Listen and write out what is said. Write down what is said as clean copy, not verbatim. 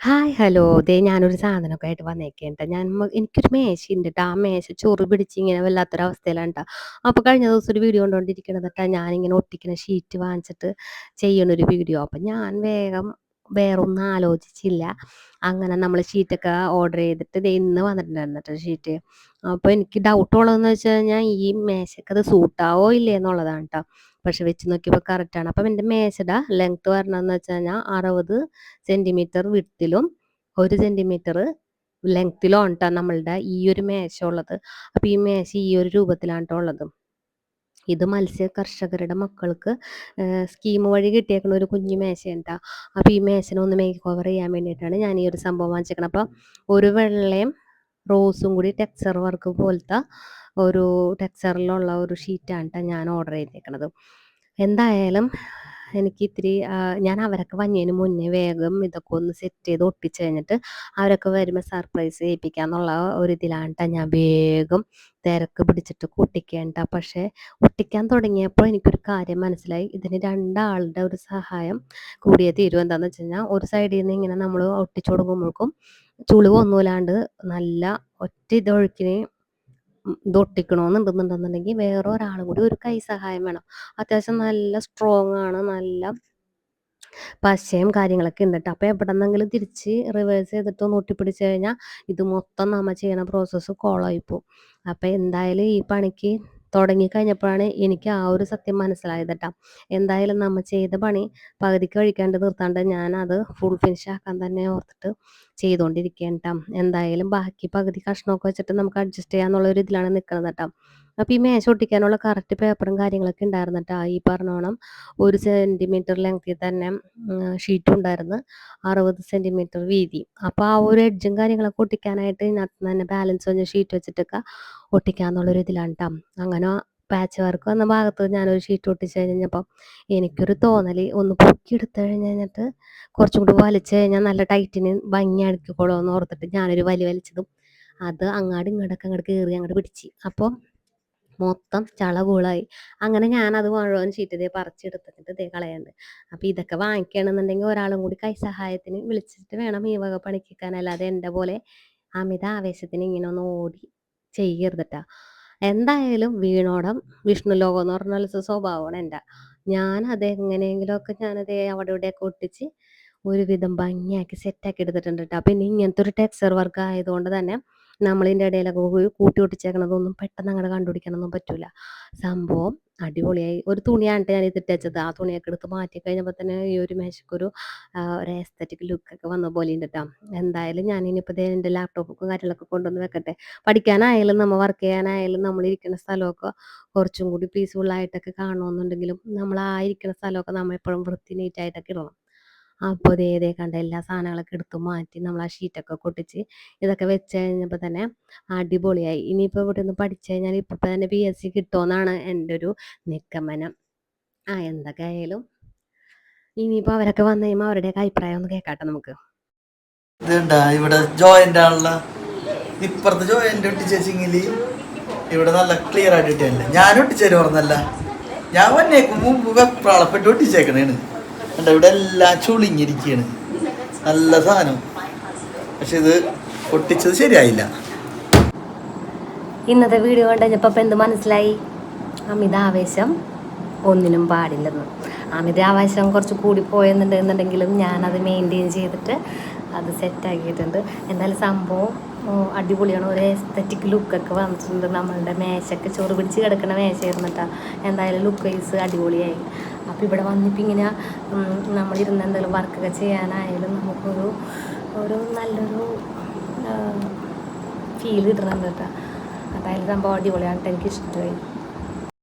Hi hello ദേ ഞാനൊരു സാധനമൊക്കെ ആയിട്ട് വന്നേക്കേണ്ട എനിക്കൊരു മേശയുണ്ട് ട്ടോ. ആ മേശ ചൊറി പിടിച്ച് ഇങ്ങനെ വല്ലാത്തൊരവസ്ഥയിലാണ് ട്ടോ. അപ്പോൾ കഴിഞ്ഞ ദിവസം ഒരു വീഡിയോ കണ്ടുകൊണ്ടിരിക്കണത് ട്ടോ, ഞാനിങ്ങനെ ഒട്ടിക്കുന്ന ഷീറ്റ് വാങ്ങിച്ചിട്ട് ചെയ്യണൊരു വീഡിയോ. അപ്പം ഞാൻ വേഗം വേറൊന്നും ആലോചിച്ചില്ല. അങ്ങനെ നമ്മൾ ഷീറ്റൊക്കെ ഓർഡർ ചെയ്തിട്ട് ദേ ഇന്ന് വന്നിട്ടുണ്ടായിരുന്നു ട്ടോ ഷീറ്റ്. അപ്പോൾ എനിക്ക് ഡൗട്ടുള്ളതെന്ന് വെച്ച് കഴിഞ്ഞാൽ ഈ മേശയ്ക്കത് സൂട്ടാവോ ഇല്ലേ എന്നുള്ളതാണ് ട്ടോ. പക്ഷെ വെച്ച് നോക്കിയപ്പോൾ കറക്റ്റാണ്. അപ്പം എൻ്റെ മേശയുടെ ലെങ്ത്ത് വരണമെന്ന് വെച്ച് കഴിഞ്ഞാൽ 60 സെൻറ്റിമീറ്റർ വിഡ്ത്തിലും 1 സെൻറ്റിമീറ്റർ ലെങ്ത്തിലും ആണ് ട്ടോ നമ്മളുടെ ഈ ഒരു മേശ ഉള്ളത്. അപ്പോൾ ഈ മേശ ഈ ഒരു രൂപത്തിലാണ് ട്ടോ ഉള്ളത്. ഇത് മത്സ്യ കർഷകരുടെ മക്കൾക്ക് സ്കീം വഴി കിട്ടിയേക്കണ ഒരു കുഞ്ഞു മേശയാണ് ട്ടോ. അപ്പോൾ ഈ മേശനെ ഒന്ന് മേക്ക് ഓവർ ചെയ്യാൻ വേണ്ടിയിട്ടാണ് ഞാൻ ഈ ഒരു സംഭവം വാങ്ങിച്ചേക്കണത്. അപ്പോൾ ഒരു വെള്ളയും റോസും കൂടി ടെക്സ്ചർ വർക്ക് പോലത്തെ ഒരു ടെക്സ്ചറിലുള്ള ഒരു ഷീറ്റാണ് ട്ടോ ഞാൻ ഓർഡർ ചെയ്തേക്കണത്. എന്തായാലും എനിക്ക് ഇത്തിരി ഞാൻ അവരൊക്കെ വന്നതിന് മുന്നേ വേഗം ഇതൊക്കെ ഒന്ന് സെറ്റ് ചെയ്ത് ഒട്ടിച്ച് കഴിഞ്ഞിട്ട് അവരൊക്കെ വരുമ്പോൾ സർപ്രൈസ് ചെയ്യിപ്പിക്കാന്നുള്ള ഒരു ഇതിലാണ് ട്ടോ ഞാൻ വേഗം തിരക്ക് പിടിച്ചിട്ട് ഒട്ടിക്കേണ്ട. പക്ഷേ ഒട്ടിക്കാൻ തുടങ്ങിയപ്പോൾ എനിക്കൊരു കാര്യം മനസ്സിലായി. ഇതിന് രണ്ടാളുടെ ഒരു സഹായം കൂടിയേ തീരൂ. എന്താണെന്ന് വെച്ച് കഴിഞ്ഞാൽ ഒരു സൈഡിൽ നിന്ന് ഇങ്ങനെ നമ്മൾ ഒട്ടിച്ചു കൊടുക്കുമ്പോഴേക്കും ചുളിവൊന്നുമില്ലാണ്ട് നല്ല ഒറ്റ ഇതൊഴുക്കിന് ഇത് ഒട്ടിക്കണമെന്നുണ്ടെന്നുണ്ടെങ്കിൽ വേറെ ഒരാളും കൂടി ഒരു കൈ സഹായം വേണം. അത്യാവശ്യം നല്ല സ്ട്രോങ് ആണ്, നല്ല പശയും കാര്യങ്ങളൊക്കെ ഉണ്ട് ട്ടോ. അപ്പോൾ എവിടെന്നെങ്കിലും തിരിച്ച് റിവേഴ്സ് ചെയ്തിട്ട് ഒന്ന് ഒട്ടിപ്പിടിച്ച് കഴിഞ്ഞാൽ ഇത് മൊത്തം നമ്മൾ ചെയ്യണ പ്രോസസ്സ് കോളമായി പോവും. അപ്പോൾ എന്തായാലും ഈ പണിക്ക് തുടങ്ങിക്കഴിഞ്ഞപ്പോഴാണ് എനിക്ക് ആ ഒരു സത്യം മനസ്സിലായത് ട്ടോ. എന്തായാലും നമ്മൾ ചെയ്ത പണി പകുതിക്ക് കഴിക്കാണ്ട് നിർത്താണ്ട് ഞാനത് ഫുൾ ഫിനിഷ് ആക്കാൻ തന്നെ ഓർത്തിട്ട് ചെയ്തുകൊണ്ടിരിക്കുകയാണ് ട്ടോ. എന്തായാലും ബാക്കി പകുതി കഷ്ണമൊക്കെ വെച്ചിട്ട് നമുക്ക് അഡ്ജസ്റ്റ് ചെയ്യാന്നുള്ള ഒരു ഇതിലാണ് നിൽക്കുന്നത് ട്ടോ. അപ്പോൾ ഈ മേശ ഒട്ടിക്കാനുള്ള കറക്റ്റ് പേപ്പറും കാര്യങ്ങളൊക്കെ ഉണ്ടായിരുന്നു ട്ടോ. ഈ പറഞ്ഞോണം 1 സെൻറ്റിമീറ്റർ ലെങ്ത്തിൽ തന്നെ ഷീറ്റും ഉണ്ടായിരുന്നു, 60 സെൻറ്റിമീറ്റർ വീതി. അപ്പോൾ ആ ഒരു എഡ്ജും കാര്യങ്ങളൊക്കെ ഒട്ടിക്കാനായിട്ട് ഇതിനകത്ത് തന്നെ ബാലൻസ് വന്ന ഷീറ്റ് വെച്ചിട്ടൊക്കെ ഒട്ടിക്കാന്നുള്ളൊരു ഇതിലാണ് ട്ടോ. അങ്ങനെ പാച്ച് വർക്ക് വന്ന ഭാഗത്ത് ഞാനൊരു ഷീറ്റ് ഒട്ടിച്ച് കഴിഞ്ഞപ്പോൾ എനിക്കൊരു തോന്നൽ ഒന്ന് പൊക്കി എടുത്ത് കഴിഞ്ഞിട്ട് കുറച്ചും കൂടി വലിച്ച് കഴിഞ്ഞാൽ നല്ല ടൈറ്റിന് ഭംഗി അടുക്കിക്കോളുമെന്ന് ഓർത്തിട്ട് ഞാനൊരു വലിച്ചതും അത് അങ്ങോട്ട് കയറി അങ്ങോട്ട് പിടിച്ച്. അപ്പോൾ മൊത്തം ചളകുളമായി. അങ്ങനെ ഞാനത് മുഴുവൻ ഷീറ്റ് ദേ പറിച്ചെടുത്തിട്ട് ദേ കളയുന്നുണ്ട്. അപ്പോൾ ഇതൊക്കെ വാങ്ങിക്കുകയാണെന്നുണ്ടെങ്കിൽ ഒരാളും കൂടി കൈ സഹായത്തിന് വിളിച്ചിട്ട് വേണം ഈ വക പണിക്കെടുക്കാൻ. അല്ലാതെ എൻ്റെ പോലെ അമിത ആവേശത്തിന് ഇങ്ങനെ ഒന്ന് ഓടി ചെയ്യരുത് ട്ടോ. എന്തായാലും വീണോടം വിഷ്ണു ലോകം എന്ന് പറഞ്ഞ പോലത്തെ സ്വഭാവമാണ് എൻ്റെ. ഞാനത് എങ്ങനെയെങ്കിലുമൊക്കെ ഞാനത് അവിടെ ഇവിടെയൊക്കെ ഒട്ടിച്ച് ഒരുവിധം ഭംഗിയാക്കി സെറ്റാക്കി എടുത്തിട്ടുണ്ട് ട്ടോ. പിന്നെ ഇങ്ങനത്തെ ഒരു ടെക്സ്ചർ വർക്ക് ആയതുകൊണ്ട് തന്നെ നമ്മളിതിൻ്റെ ഇടയിലൊക്കെ കൂട്ടി ഒട്ടിച്ചേക്കണതൊന്നും പെട്ടെന്ന് അങ്ങോട്ട് കണ്ടുപിടിക്കാനൊന്നും പറ്റൂല. സംഭവം അടിപൊളിയായി. ഒരു തുണിയാണ് ട്ടോ ഞാനിത് ഇട്ടേച്ചത്. ആ തുണിയൊക്കെ എടുത്ത് മാറ്റി കഴിഞ്ഞപ്പോൾ തന്നെ ഈ ഒരു മേശക്കൊരു ഒരു എസ്തറ്റിക് ലുക്കൊക്കെ വന്ന പോലെ ഉണ്ട് ട്ടോ. എന്തായാലും ഞാനിനിയിപ്പോൾ ദേ എൻ്റെ ലാപ്ടോപ്പൊക്കെ കാര്യങ്ങളൊക്കെ കൊണ്ടുവന്ന് വെക്കട്ടെ. പഠിക്കാനായാലും നമ്മൾ വർക്ക് ചെയ്യാനായാലും നമ്മളിരിക്കുന്ന സ്ഥലമൊക്കെ കുറച്ചും കൂടി പീസ്ഫുള്ളായിട്ടൊക്കെ കാണണമെന്നുണ്ടെങ്കിലും നമ്മൾ ആ ഇരിക്കുന്ന സ്ഥലമൊക്കെ നമ്മൾ എപ്പോഴും വൃത്തി നീറ്റായിട്ടൊക്കെ ഇടണം. അപ്പോൾ ദേ കണ്ട എല്ലാ സാധനങ്ങളൊക്കെ എടുത്ത് മാറ്റി നമ്മൾ ആ ഷീറ്റൊക്കെ ഒട്ടിച്ച് ഇതൊക്കെ വെച്ച് കഴിഞ്ഞപ്പോൾ തന്നെ അടിപൊളിയായി. ഇനിയിപ്പോൾ ഇവിടെ നിന്ന് പഠിച്ചു കഴിഞ്ഞാൽ ഇപ്പോൾ തന്നെ PSC കിട്ടുമെന്നാണ് എൻ്റെ ഒരു നിഗമനം. എന്തൊക്കെ ആയാലും ഇനിയിപ്പോൾ അവരൊക്കെ വന്നു കഴിയുമ്പോൾ അവരുടെയൊക്കെ അഭിപ്രായം ഒന്ന് കേൾക്കാട്ടെ നമുക്ക്. ഇതുണ്ടാ ഇവിടെ ജോയിന്റ് ആണല്ലോ, ഇപ്പുറത്ത് ജോയിന്റ് ഒട്ടിച്ചെങ്കിൽ ഇവിടെ നല്ല ക്ലിയർ ആയിട്ട് ഇട്ടല്ലേ. ഞാൻ ഒട്ടിച്ചേരും പറഞ്ഞല്ല, ഞാൻ വന്നേക്കും മുമ്പ് വെപ്രാളപ്പെട്ട് ഒട്ടിച്ചേക്കണേണ്. കണ്ട ഇവിടെ എല്ലാം ചുളിങ്ങിരിക്കുകയാണ്, നല്ല സാധനം. പക്ഷെ ഇത് ഒട്ടിച്ചത് ശരിയായില്ല. ഇന്നത്തെ വീഡിയോ കണ്ടു കഴിഞ്ഞപ്പോൾ എന്ത് മനസ്സിലായി? അമിതാവേശം ഒന്നിനും പാടില്ലെന്ന്. അമിതാവേശം കുറച്ച് കൂടിപ്പോയെന്നുണ്ടെന്നുണ്ടെങ്കിലും ഞാനത് മെയിൻറ്റെയിൻ ചെയ്തിട്ട് അത് സെറ്റാക്കിയിട്ടുണ്ട്. എന്തായാലും സംഭവം അടിപൊളിയാണ്. ഒരു എസ്തറ്റിക് ലുക്കൊക്കെ വന്നിട്ടുണ്ട്. നമ്മളുടെ മേശയൊക്കെ ചൊറി പിടിച്ച് കിടക്കുന്ന മേശയായിരുന്നു കേട്ടോ. എന്തായാലും ലുക്ക് വൈസ് അടിപൊളിയായി. അപ്പോൾ ഇവിടെ വന്നിപ്പോൾ ഇങ്ങനെ നമ്മളിരുന്ന് എന്തെങ്കിലും വർക്കൊക്കെ ചെയ്യാനായാലും നമുക്കൊരു നല്ലൊരു ഫീൽ കിട്ടുന്നുണ്ട് കേട്ടോ. എന്തായാലും സംഭവം അടിപൊളിയാണ്. എനിക്കിഷ്ടമായി.